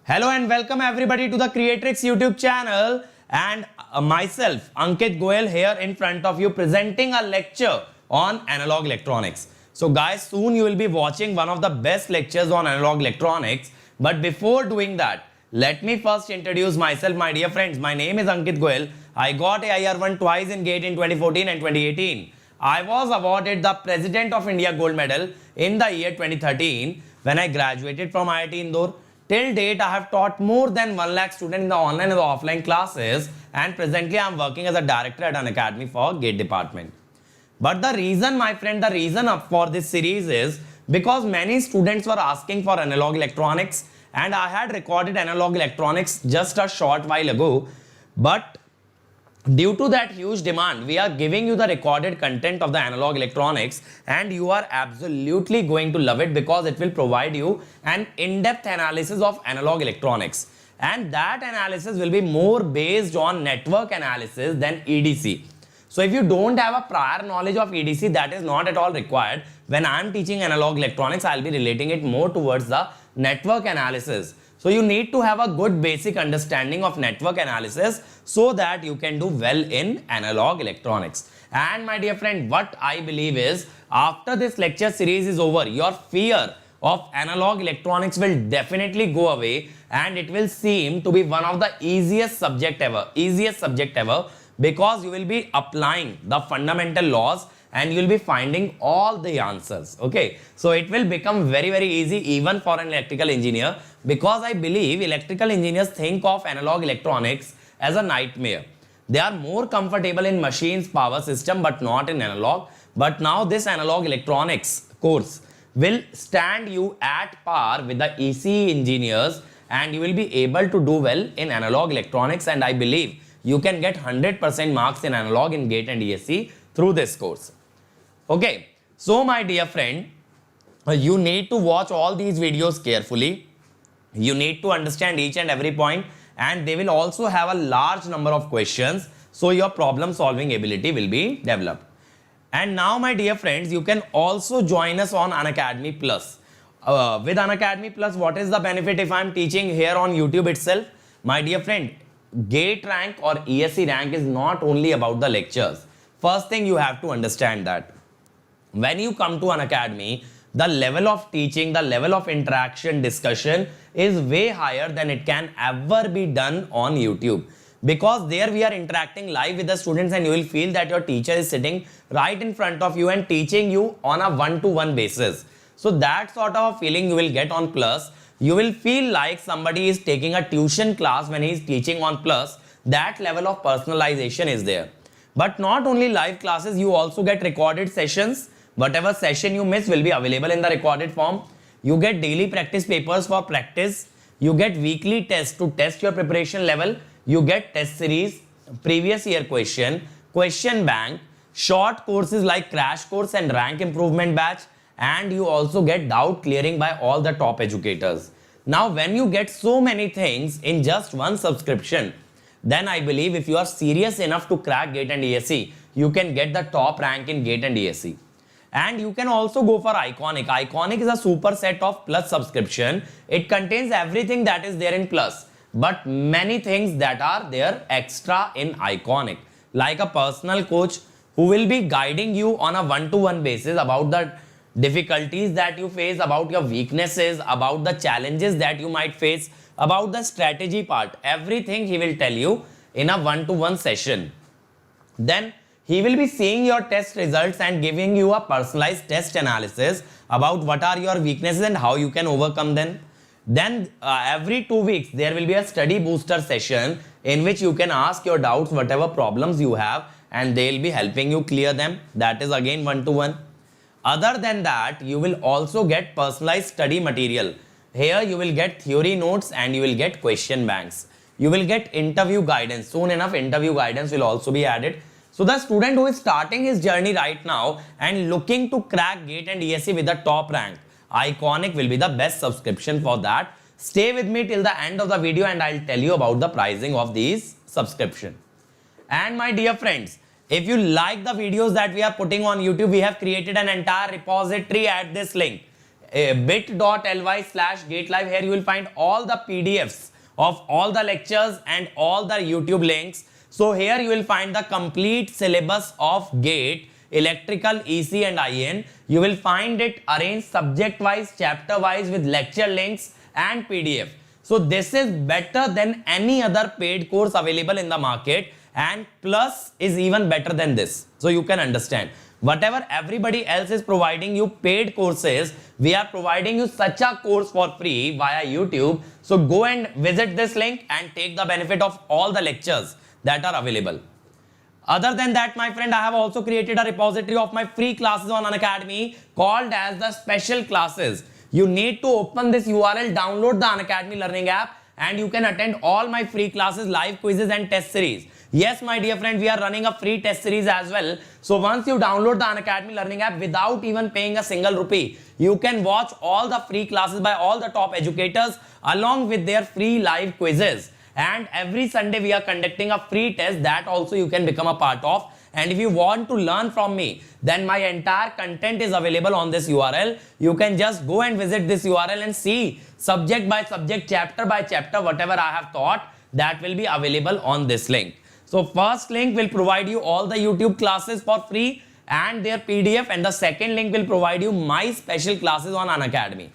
Hello and welcome everybody to the Kreatryx YouTube channel and myself Ankit GOYAL here in front of you presenting a lecture on analog electronics. So guys, soon you will be watching one of the best lectures on analog electronics, but before doing that, let me first introduce myself, my dear friends. My name is Ankit GOYAL. I got AIR1 twice in GATE in 2014 and 2018. I was awarded the President of India Gold Medal in the year 2013 when I graduated from IIT Indore. Till date, I have taught more than 1 lakh students in the online and the offline classes, and presently I am working as a director at Unacademy for GATE department. But the reason, my friend, the reason up for this series is because many students were asking for analog electronics, and I had recorded analog electronics just a short while ago. But due to that huge demand, we are giving you the recorded content of the analog electronics, and you are absolutely going to love it because it will provide you an in-depth analysis of analog electronics. And that analysis will be more based on network analysis than EDC. So if you don't have a prior knowledge of EDC, that is not at all required. When I am teaching analog electronics, I will be relating it more towards the network analysis. So you need to have a good basic understanding of network analysis so that you can do well in analog electronics. And my dear friend, what I believe is after this lecture series is over, your fear of analog electronics will definitely go away, and it will seem to be one of the easiest subject ever, because you will be applying the fundamental laws and you will be finding all the answers. Okay, so it will become very easy even for an electrical engineer, because I believe electrical engineers think of analog electronics as a nightmare. They are more comfortable in machines, power system, but not in analog. But now this analog electronics course will stand you at par with the ECE engineers, and you will be able to do well in analog electronics, and I believe you can get 100% marks in analog in GATE and ESE through this course. Okay, so my dear friend, you need to watch all these videos carefully. You need to understand each and every point, and they will also have a large number of questions, so your problem solving ability will be developed. And now my dear friends, you can also join us on Unacademy Plus. With Unacademy Plus, what is the benefit if I am teaching here on YouTube itself? My dear friend, GATE rank or ESE rank is not only about the lectures. First thing you have to understand that when you come to Unacademy, the level of teaching, the level of interaction, discussion is way higher than it can ever be done on YouTube. Because there we are interacting live with the students, and you will feel that your teacher is sitting right in front of you and teaching you on a one-to-one basis. So that sort of a feeling you will get on Plus. You will feel like somebody is taking a tuition class when he is teaching on Plus. That level of personalization is there. But not only live classes, you also get recorded sessions. Whatever session you miss will be available in the recorded form. You get daily practice papers for practice. You get weekly tests to test your preparation level. You get test series, previous year question bank, short courses like crash course and rank improvement batch, and you also get doubt clearing by all the top educators. Now when you get so many things in just one subscription, then I believe if you are serious enough to crack GATE and ESE, you can get the top rank in GATE and ESE. And you can also go for Iconic. Iconic is a superset of Plus subscription. It contains everything that is there in Plus, but many things that are there extra in Iconic, like a personal coach who will be guiding you on a one-to-one basis about the difficulties that you face, about your weaknesses, about the challenges that you might face, about the strategy part. Everything he will tell you in a one-to-one session. Then he will be seeing your test results and giving you a personalized test analysis about what are your weaknesses and how you can overcome them. Then every 2 weeks, there will be a study booster session in which you can ask your doubts, whatever problems you have, and they will be helping you clear them. That is again one-to-one. Other than that, you will also get personalized study material. Here you will get theory notes and you will get question banks. You will get interview guidance. Soon enough, interview guidance will also be added. So the student who is starting his journey right now and looking to crack GATE and ESE with the top rank, Iconic will be the best subscription for that. Stay with me till the end of the video and I'll tell you about the pricing of these subscription. And my dear friends, if you like the videos that we are putting on YouTube, we have created an entire repository at this link. bit.ly/GateLive. Here you will find all the PDFs of all the lectures and all the YouTube links. So here you will find the complete syllabus of GATE, Electrical, EC and IN. You will find it arranged subject wise, chapter wise with lecture links and PDF. So this is better than any other paid course available in the market, and plus is even better than this. So you can understand, whatever everybody else is providing you paid courses, we are providing you such a course for free via YouTube. So go and visit this link and take the benefit of all the lectures that are available. Other than that, my friend, I have also created a repository of my free classes on Unacademy called as the special classes. You need to open this URL, download the Unacademy learning app, and you can attend all my free classes, live quizzes and test series. Yes, my dear friend, we are running a free test series as well. So once you download the Unacademy learning app without even paying a single rupee, you can watch all the free classes by all the top educators along with their free live quizzes. And every Sunday we are conducting a free test that also you can become a part of. And if you want to learn from me, then my entire content is available on this URL. You can just go and visit this URL and see subject by subject, chapter by chapter, whatever I have taught, that will be available on this link. So first link will provide you all the YouTube classes for free and their PDF, and the second link will provide you my special classes on Unacademy.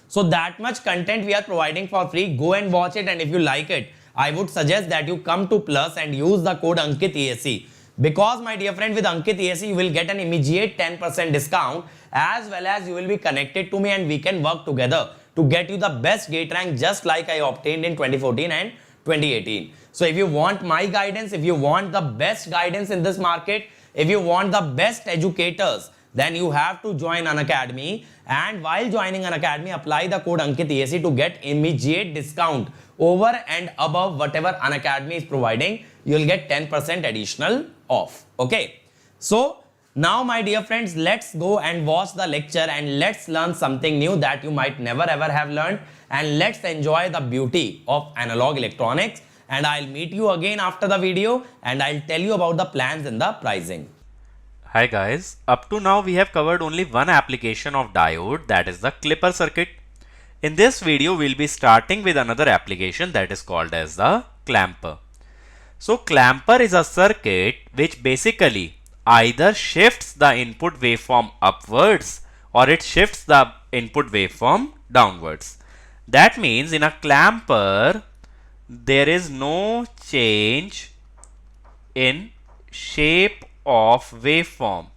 So that much content we are providing for free. Go and watch it, and if you like it, I would suggest that you come to Plus and use the code Ankit ESE. Because my dear friend, with Ankit ESE, you will get an immediate 10% discount, as well as you will be connected to me and we can work together to get you the best GATE rank, just like I obtained in 2014 and 2018. So if you want my guidance, if you want the best guidance in this market, if you want the best educators, then you have to join Unacademy. And while joining Unacademy, apply the code Ankit ESE to get immediate discount over and above whatever Unacademy is providing. You will get 10% additional off. Okay. So now, my dear friends, let's go and watch the lecture and let's learn something new that you might never ever have learned, and let's enjoy the beauty of analog electronics. And I'll meet you again after the video and I'll tell you about the plans and the pricing. Hi guys, up to now we have covered only one application of diode, that is the clipper circuit. In this video we'll be starting with another application that is called as the clamper. So clamper is a circuit which basically either shifts the input waveform upwards or it shifts the input waveform downwards. That means in a clamper there is no change in shape of waveform.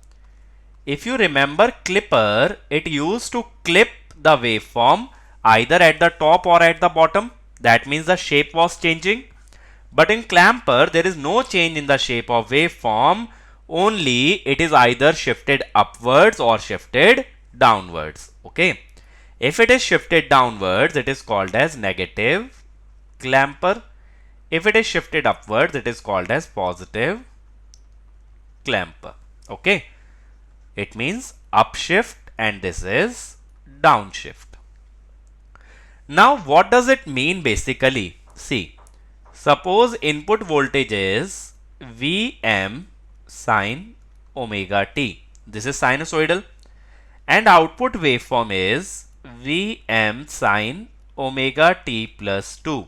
If you remember clipper, it used to clip the waveform either at the top or at the bottom. That means the shape was changing. But in clamper, there is no change in the shape of waveform, only it is either shifted upwards or shifted downwards. Okay. If it is shifted downwards, it is called as negative clamper. If it is shifted upwards, it is called as positive clamper. Okay. It means upshift and this is downshift. Now what does it mean basically? See, suppose input voltage is Vm sine omega t. This is sinusoidal. And output waveform is Vm sine omega t plus 2.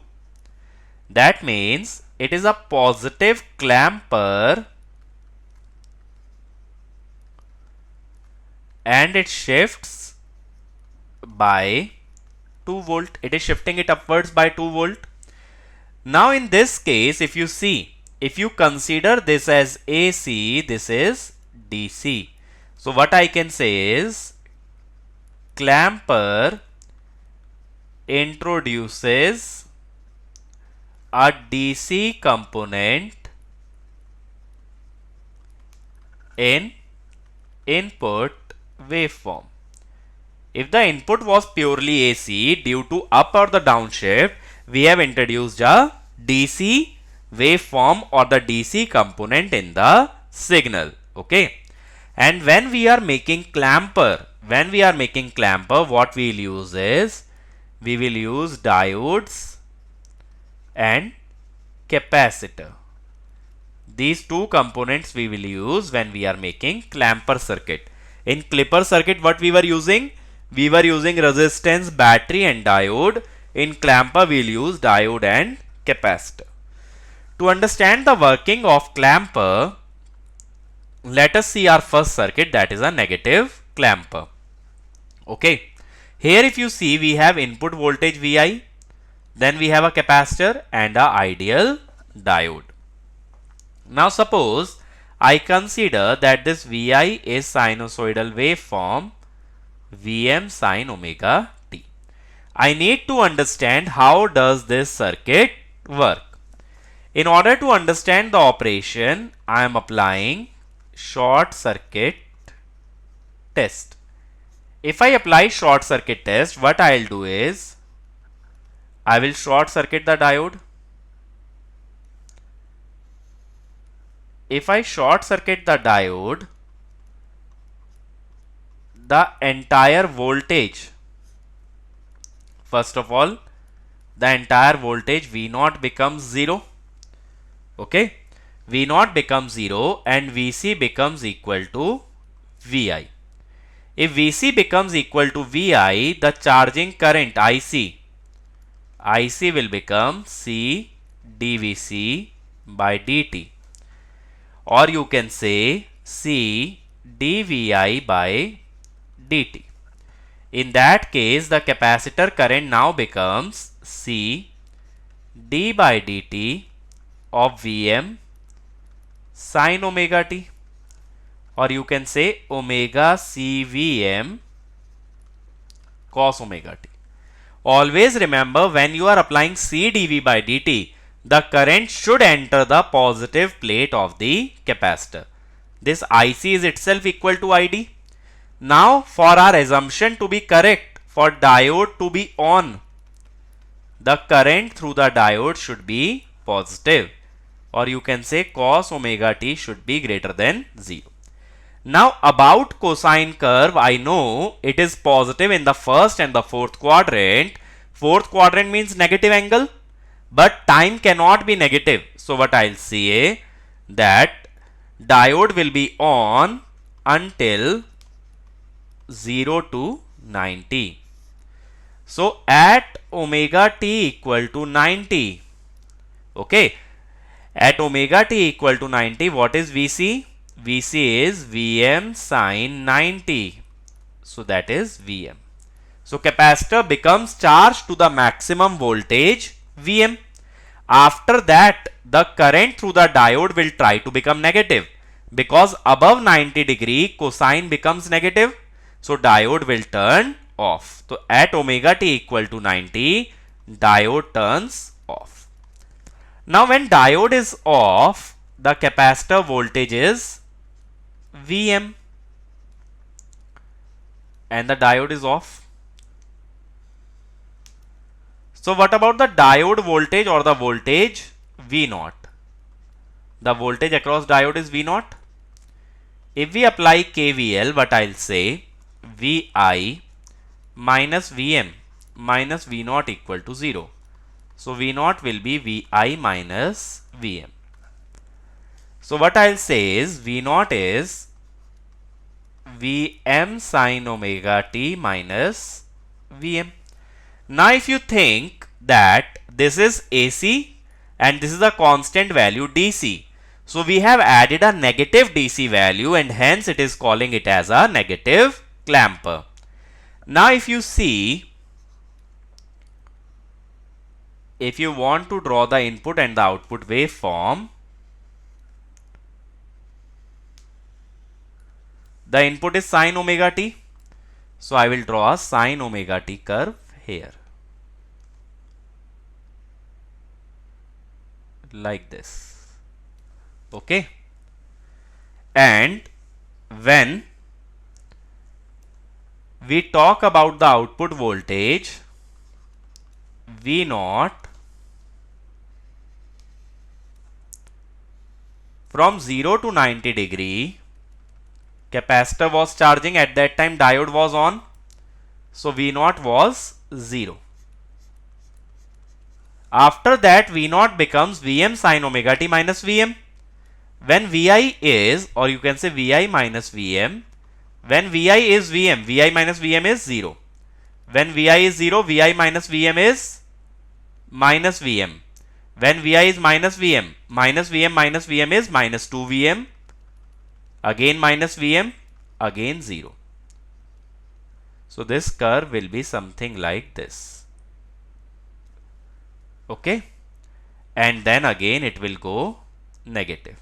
That means it is a positive clamper and it shifts by 2 volt. It is shifting it upwards by 2 volt. Now in this case, if you see, if you consider this as AC, this is DC. So what I can say is clamper introduces a DC component in input waveform. If the input was purely AC, due to up or the downshift, we have introduced a DC waveform or the DC component in the signal. Okay. And when we are making clamper, what we will use is, we will use diodes and capacitor. These two components we will use when we are making clamper circuit. In clipper circuit, what we were using? we were using resistance, battery and diode. In clamper, we'll use diode and capacitor. To understand the working of clamper, let us see our first circuit, that is a negative clamper. Okay. Here if you see, we have input voltage Vi, then we have a capacitor and a ideal diode. Now suppose I consider that this Vi is sinusoidal waveform Vm sin omega t. I need to understand how does this circuit work. In order to understand the operation, I am applying short circuit test. If I apply short circuit test, what I will do is, I will short circuit the diode. If I short circuit the diode, the entire voltage, first of all, the entire voltage V0 becomes 0. Okay, V0 becomes 0 and Vc becomes equal to Vi. If Vc becomes equal to Vi, the charging current IC will become C dVc by dt, or you can say C dVi by dt. In that case, the capacitor current now becomes C d by dt of Vm sin omega t, or you can say omega CVm cos omega t. Always remember, when you are applying C dV by dt, the current should enter the positive plate of the capacitor. This IC is itself equal to ID. Now for our assumption to be correct, for diode to be on, the current through the diode should be positive, or you can say cos omega t should be greater than 0. Now about cosine curve, I know it is positive in the first and the fourth quadrant. Fourth quadrant means negative angle, but time cannot be negative. So what I'll say that diode will be on until 0 to 90. So at omega t equal to 90, okay, at omega t equal to 90, what is Vc? Vc is Vm sin 90. So that is Vm. So capacitor becomes charged to the maximum voltage Vm. After that, the current through the diode will try to become negative, because above 90 degree cosine becomes negative. So diode will turn off. So at omega t equal to 90, diode turns off. Now when diode is off, the capacitor voltage is Vm and the diode is off. So what about the diode voltage or the voltage V0? The voltage across diode is V0. If we apply KVL, what I'll say, Vi minus Vm minus V0 equal to 0. So V0 will be Vi minus Vm. So what I'll say is V0 is Vm sin omega t minus Vm. Now if you think that this is AC and this is a constant value DC, so we have added a negative DC value and hence it is calling it as a negative clamper. Now if you see, if you want to draw the input and the output waveform, the input is sin omega t. So I will draw a sin omega t curve here, like this. Okay. And when we talk about the output voltage V0 from 0 to 90 degree, capacitor was charging, at that time diode was on, so V0 was 0. After that, V0 becomes Vm sin omega t minus Vm. When Vi is, or you can say Vi minus Vm, when Vi is Vm, Vi minus Vm is 0. When Vi is 0, Vi minus Vm is minus Vm. When Vi is minus Vm minus Vm is minus 2 Vm. Again minus Vm, again 0. So this curve will be something like this. Okay. And then again it will go negative.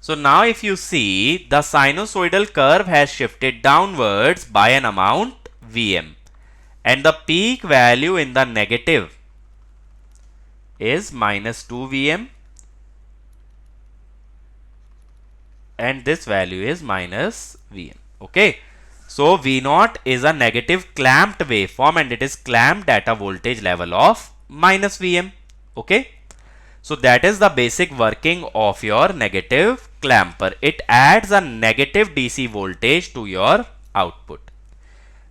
So now if you see, the sinusoidal curve has shifted downwards by an amount Vm, and the peak value in the negative is minus 2 Vm, and this value is minus Vm. Okay. So V0 is a negative clamped waveform, and it is clamped at a voltage level of minus Vm. Okay. So that is the basic working of your negative clamper. It adds a negative DC voltage to your output.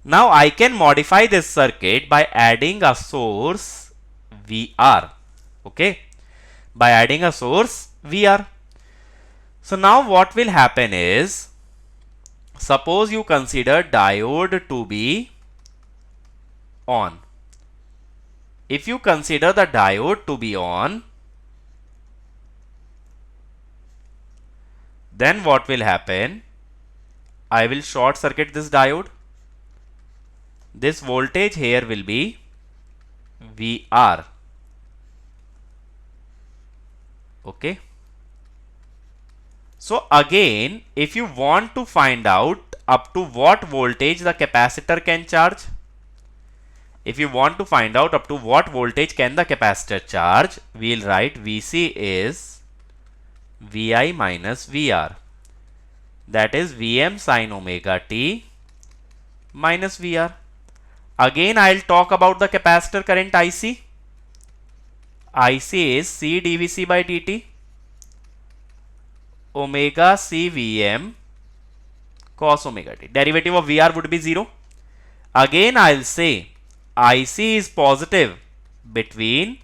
Now I can modify this circuit by adding a source VR. Okay. By adding a source VR. So now what will happen is, suppose you consider diode to be on. If you consider the diode to be on, then what will happen? I will short circuit this diode. This voltage here will be VR. Okay. So again, if you want to find out up to what voltage the capacitor can charge, if you want to find out up to what voltage can the capacitor charge, we will write Vc is Vi minus Vr. That is Vm sin omega t minus Vr. Again I will talk about the capacitor current IC. IC is C dVc by dt omega C Vm cos omega t. Derivative of Vr would be 0. Again I will say IC is positive between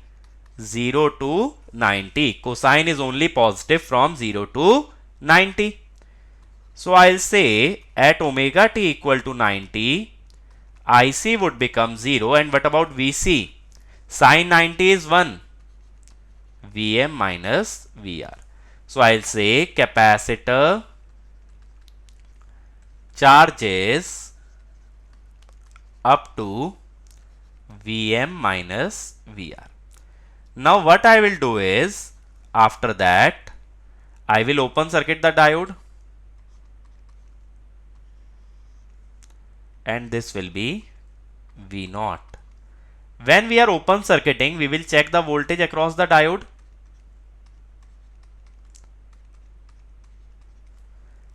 0 to 90. Cosine is only positive from 0 to 90. So I will say at omega t equal to 90, IC would become 0. And what about Vc? Sin 90 is 1. Vm minus Vr. So I will say capacitor charges up to Vm minus Vr. Now what I will do is, after that, I will open circuit the diode, and this will be V0. When we are open circuiting, we will check the voltage across the diode.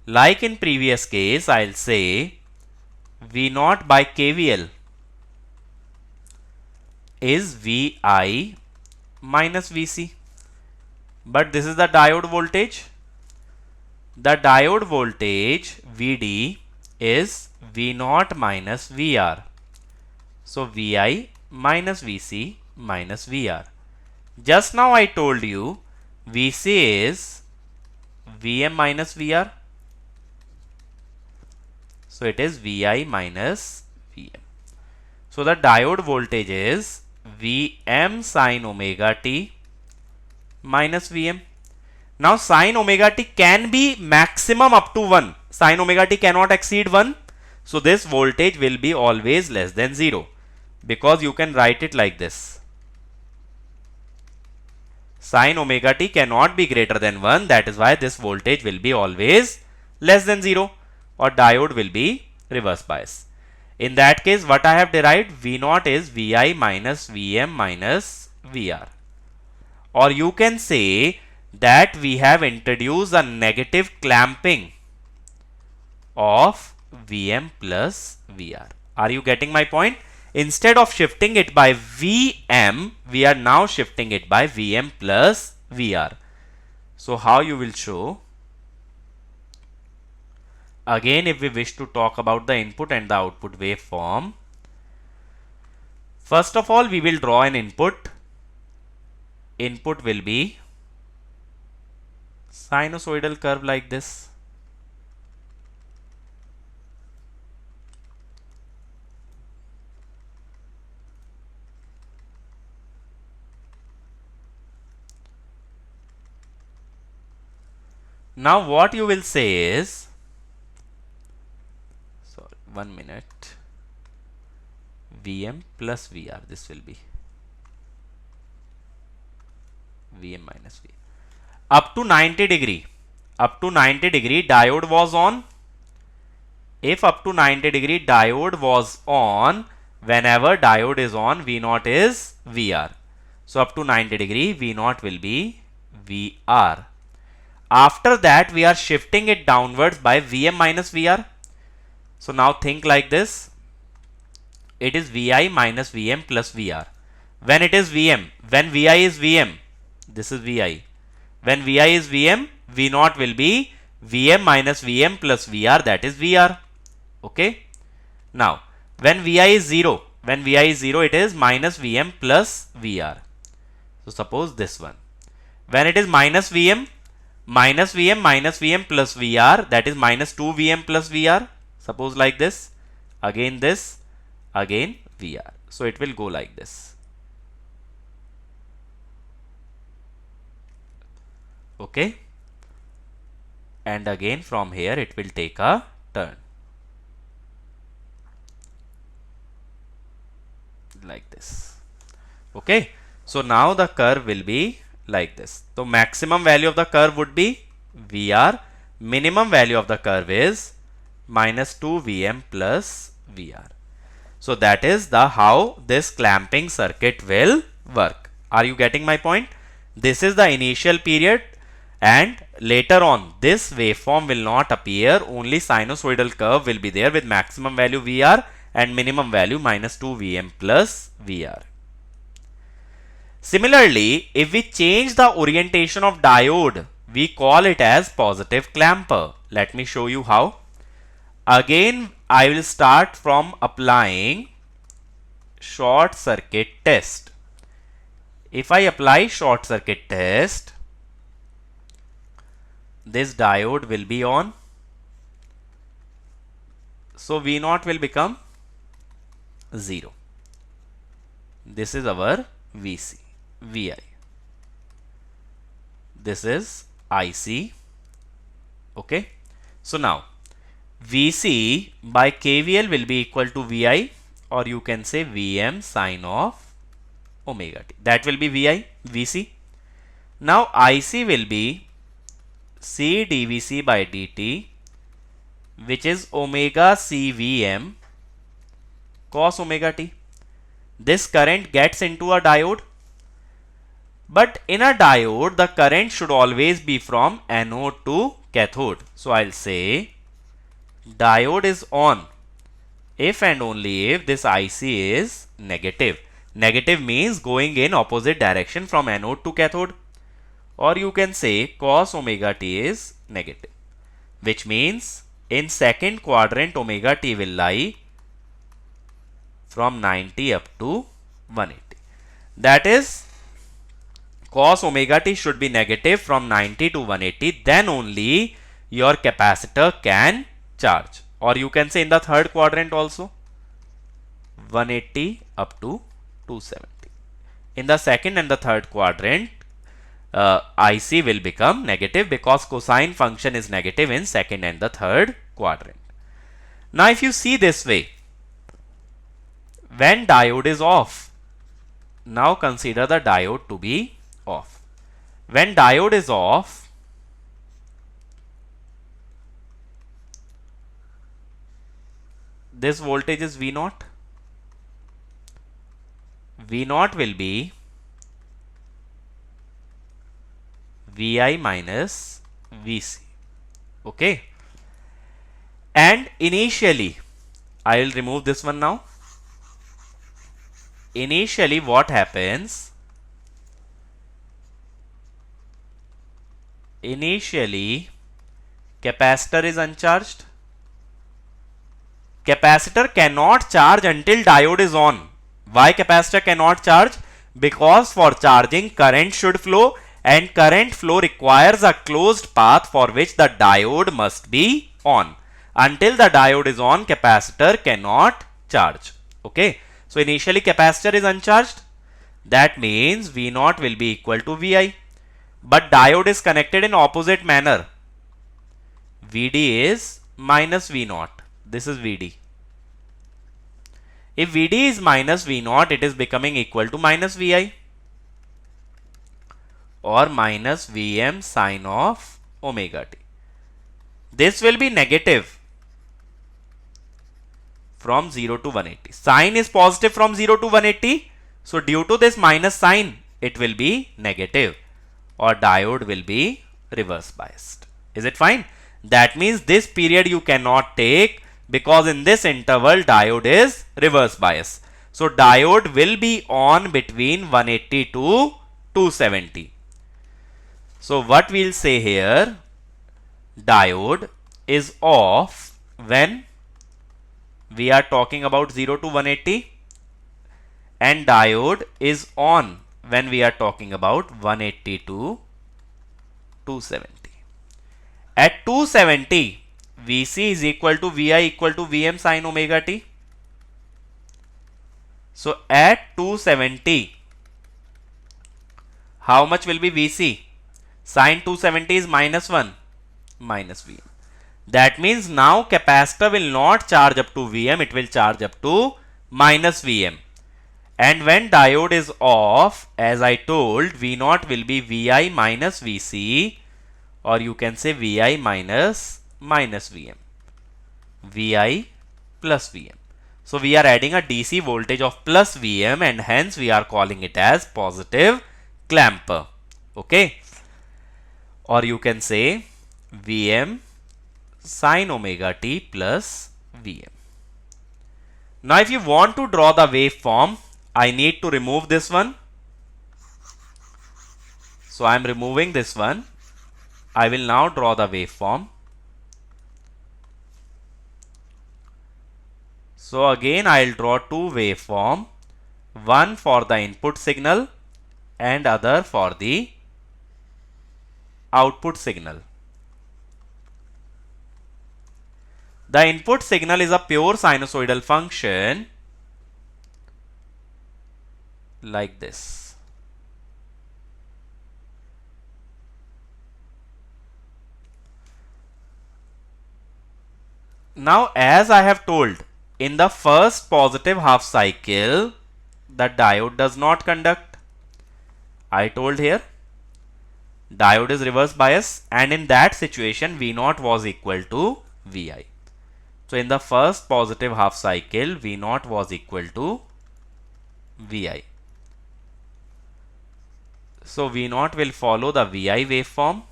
Like in previous case, I will say V0 by KVL is Vi minus Vc. But this is the diode voltage. The diode voltage Vd is V0 minus Vr. So Vi minus Vc minus Vr. Just now I told you Vc is Vm minus Vr. So it is Vi minus Vm. So the diode voltage is Vm sin omega t minus Vm. Now sin omega t can be maximum up to 1. Sin omega t cannot exceed 1. So this voltage will be always less than 0, because you can write it like this. Sin omega t cannot be greater than 1. That is why this voltage will be always less than 0, or diode will be reverse bias. In that case, what I have derived, V0 is Vi minus Vm minus Vr. Or you can say that we have introduced a negative clamping of Vm plus Vr. Are you getting my point? Instead of shifting it by Vm, we are now shifting it by Vm plus Vr. So how you will show? Again, if we wish to talk about the input and the output waveform, first of all we will draw an input. Input will be sinusoidal curve like this. Now what you will say is, sorry, 1 minute, Vm plus Vr, this will be Vm minus Vr. Up to 90 degree, diode was on. If up to 90 degree diode was on, whenever diode is on, V0 is Vr. So up to 90 degree, V0 will be Vr. After that, we are shifting it downwards by Vm minus Vr. So now think like this. It is Vi minus Vm plus Vr. When it is Vm, when Vi is Vm, this is Vi. When Vi is Vm, V0 will be Vm minus Vm plus Vr, that is Vr. Okay. Now, when Vi is 0, it is minus Vm plus Vr. So suppose this one. When it is minus Vm plus Vr, that is minus 2 Vm plus Vr. Suppose like this. Again this. Again Vr. So it will go like this. Okay. And again from here it will take a turn. Like this. Okay. So now the curve will be like this. So maximum value of the curve would be Vr. Minimum value of the curve is minus 2 Vm plus Vr. So that is the how this clamping circuit will work. Are you getting my point? This is the initial period, and later on this waveform will not appear. Only sinusoidal curve will be there with maximum value Vr and minimum value minus 2 Vm plus Vr. Similarly, if we change the orientation of diode, we call it as positive clamper. Let me show you how. Again, I will start from applying short circuit test. If I apply short circuit test, this diode will be on. So V0 will become 0. This is our VC, VI. This is IC. Okay. So now VC by KVL will be equal to VI, or you can say Vm sine of omega t. That will be VI, VC. Now IC will be C dVc by dt, which is omega C Vm cos omega t. This current gets into a diode, but in a diode the current should always be from anode to cathode. So I'll say diode is on if and only if this IC is negative. Negative means going in opposite direction from anode to cathode. Or you can say cos omega t is negative, which means in second quadrant omega t will lie from 90 up to 180. That is, cos omega t should be negative from 90 to 180, then only your capacitor can charge. Or you can say in the third quadrant also 180 up to 270. In the second and the third quadrant, IC will become negative because cosine function is negative in second and the third quadrant. Now if you see this way, when diode is off, now consider the diode to be off. When diode is off, this voltage is V0. V0 will be Vi minus Vc. Okay. And initially, I will remove this one now. Initially, what happens? Initially, capacitor is uncharged. Capacitor cannot charge until diode is on. Why capacitor cannot charge? Because for charging, current should flow, and current flow requires a closed path for which the diode must be on. Until the diode is on, capacitor cannot charge. Okay. So initially capacitor is uncharged. That means V0 will be equal to Vi. But diode is connected in opposite manner. VD is minus V naught. This is VD. If VD is minus V naught, it is becoming equal to minus VI or minus Vm sine of omega t. This will be negative from 0 to 180. Sine is positive from 0 to 180. So due to this minus sign, it will be negative or diode will be reverse biased. Is it fine? That means this period you cannot take because in this interval diode is reverse bias. So diode will be on between 180 to 270. So what we'll say here, diode is off when we are talking about 0 to 180 and diode is on when we are talking about 180 to 270. At 270, Vc is equal to Vi equal to Vm sin omega t. So at 270, how much will be Vc? Sin 270 is minus 1, minus Vm. That means now capacitor will not charge up to Vm, it will charge up to minus Vm. And when diode is off, as I told, V0 will be Vi minus Vc, or you can say Vi minus Vm. Vi plus Vm. So we are adding a DC voltage of plus Vm and hence we are calling it as positive clamper. Okay. Or you can say Vm sin omega t plus Vm. Now if you want to draw the waveform, I need to remove this one. So I am removing this one. I will now draw the waveform. So again I will draw two waveform, one for the input signal and other for the output signal. The input signal is a pure sinusoidal function like this. Now as I have told, in the first positive half cycle, the diode does not conduct. I told here, diode is reverse bias and in that situation V0 was equal to Vi. So in the first positive half cycle, V0 was equal to Vi. So V0 will follow the Vi waveform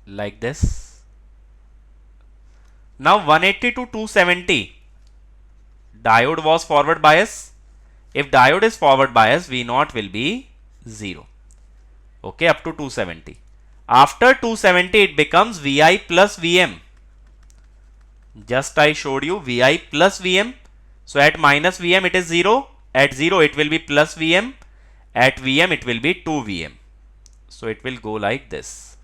like this. Now 180 to 270, diode was forward bias. If diode is forward bias, V0 will be 0. Okay, up to 270. After 270, it becomes Vi plus Vm. Just I showed you Vi plus Vm. So at minus Vm it is 0. At 0 it will be plus Vm. At Vm it will be 2 Vm. So it will go like this.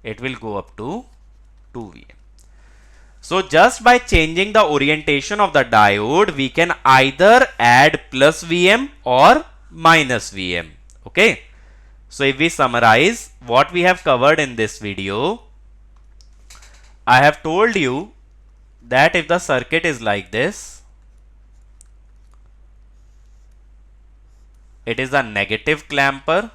It will go up to 2 Vm. So just by changing the orientation of the diode, we can either add plus Vm or minus Vm. Okay. So if we summarize what we have covered in this video, I have told you that if the circuit is like this, it is a negative clamper.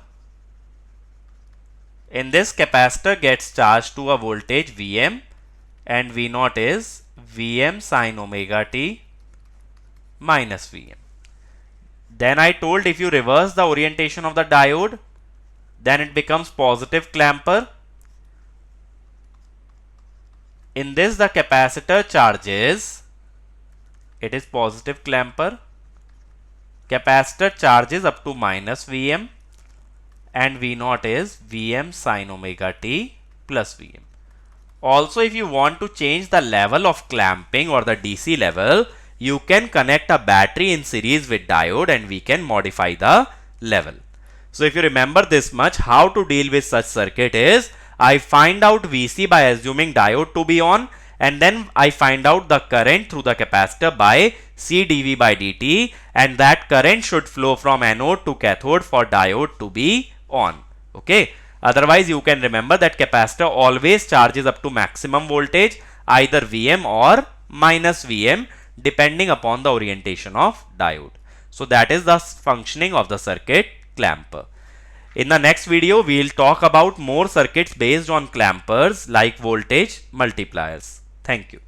In this, capacitor gets charged to a voltage Vm and V0 is Vm sin omega t minus Vm. Then I told if you reverse the orientation of the diode, then it becomes positive clamper. In this, the capacitor charges, it is positive clamper. Capacitor charges up to minus Vm and V0 is Vm sin omega t plus Vm. Also, if you want to change the level of clamping or the DC level, you can connect a battery in series with diode and we can modify the level. So if you remember this much, how to deal with such circuit is, I find out Vc by assuming diode to be on and then I find out the current through the capacitor by C dV by dt and that current should flow from anode to cathode for diode to be on. Okay. Otherwise, you can remember that capacitor always charges up to maximum voltage, either Vm or minus Vm, depending upon the orientation of diode. So that is the functioning of the circuit clamper. In the next video, we will talk about more circuits based on clampers like voltage multipliers. Thank you.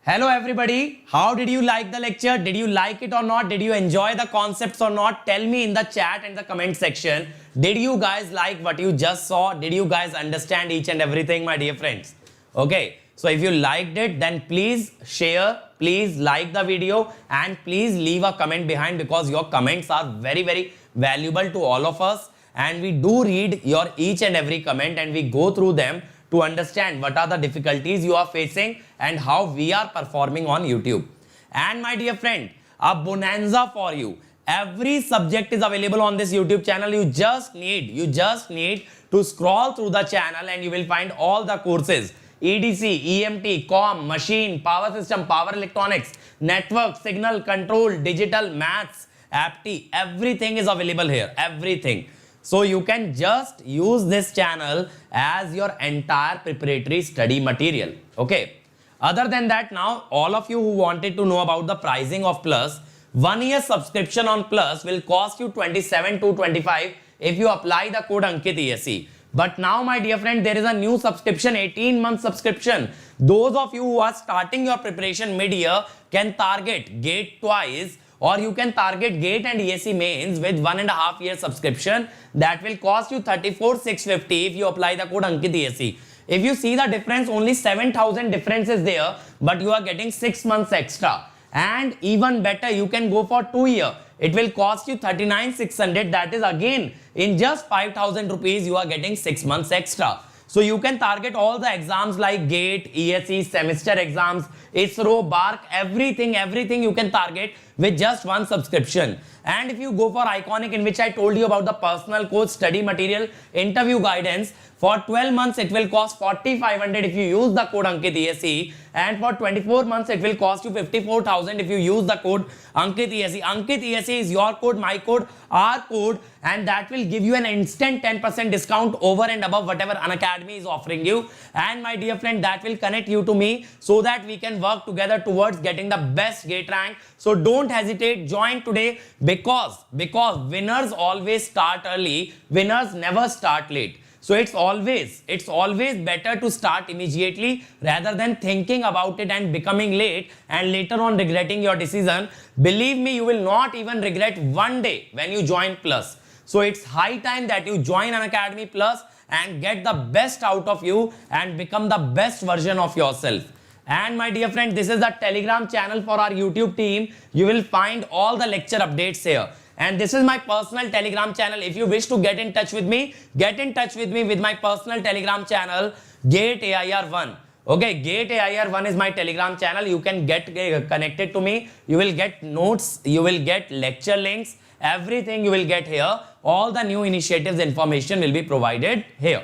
Hello everybody, how did you like the lecture? Did you like it or not? Did you enjoy the concepts or not? Tell me in the chat and the comment section. Did you guys like what you just saw? Did you guys understand each and everything, my dear friends? Okay, so if you liked it, then please share, please like the video, and please leave a comment behind, because your comments are very, very valuable to all of us, and we do read your each and every comment and we go through them to understand what are the difficulties you are facing and how we are performing on YouTube. And my dear friend, a bonanza for you. Every subject is available on this YouTube channel. You just need to scroll through the channel and you will find all the courses. EDC, EMT, COM, machine, power system, power electronics, network, signal control, digital, maths, APT, everything is available here. Everything. So you can just use this channel as your entire preparatory study material. Okay. Other than that, now all of you who wanted to know about the pricing of Plus, 1 year subscription on Plus will cost you 27,225 if you apply the code Ankit ESE. But now, my dear friend, there is a new subscription, 18-month subscription. Those of you who are starting your preparation mid-year can target GATE twice, or you can target GATE and ESE mains with 1.5 year subscription. That will cost you 34,650 if you apply the code Ankit ESE. If you see the difference, only 7,000 difference is there, but you are getting 6 months extra. And even better, you can go for 2 year. It will cost you 39,600. That is again in just 5,000 rupees. You are getting 6 months extra. So you can target all the exams like GATE, ESE, semester exams, ISRO, BARC, everything you can target with just one subscription. And if you go for Iconic, in which I told you about the personal coach, study material, interview guidance, for 12 months it will cost 4,500 if you use the code Ankit ESE, and for 24 months it will cost you 54,000 if you use the code Ankit ESE. Ankit ESE is your code, my code, our code, and that will give you an instant 10% discount over and above whatever Unacademy is offering you. And my dear friend, that will connect you to me so that we can work together towards getting the best GATE rank. So don't hesitate, join today, because winners always start early, winners never start late. So it's always better to start immediately rather than thinking about it and becoming late and later on regretting your decision. Believe me, you will not even regret one day when you join Plus. So it's high time that you join Unacademy Plus and get the best out of you and become the best version of yourself. And my dear friend, this is the Telegram channel for our YouTube team. You will find all the lecture updates here. And this is my personal Telegram channel. If you wish to get in touch with me with my personal Telegram channel, GATE AIR1. Okay, GATE AIR1 is my Telegram channel. You can get connected to me. You will get notes, you will get lecture links, everything you will get here. All the new initiatives information will be provided here.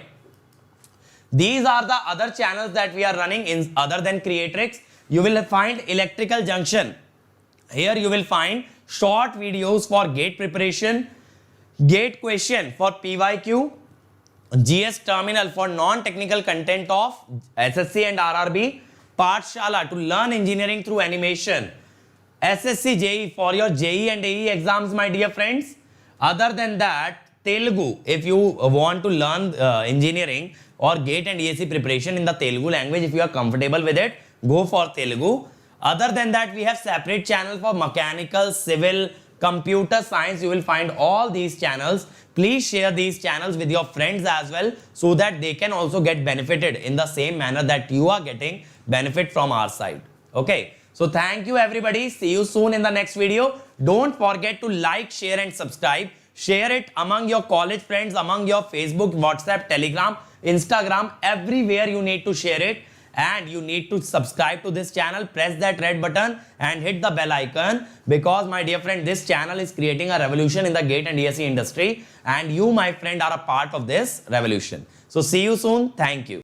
These are the other channels that we are running in other than Kreatryx. You will find electrical junction. Here you will find short videos for GATE preparation, GATE question for PYQ, GS terminal for non-technical content of SSC and RRB, Pathshala to learn engineering through animation, SSC JE for your JE and AE exams, my dear friends. Other than that, Telugu, if you want to learn engineering or GATE and ESE preparation in the Telugu language, if you are comfortable with it, go for Telugu. Other than that, we have separate channel for mechanical, civil, computer science. You will find all these channels. Please share these channels with your friends as well so that they can also get benefited in the same manner that you are getting benefit from our side. Okay. So thank you everybody. See you soon in the next video. Don't forget to like, share and subscribe. Share it among your college friends, among your Facebook, WhatsApp, Telegram, Instagram, everywhere you need to share it. And you need to subscribe to this channel, press that red button and hit the bell icon, because my dear friend, this channel is creating a revolution in the GATE and ESE industry, and you, my friend, are a part of this revolution. So see you soon. Thank you.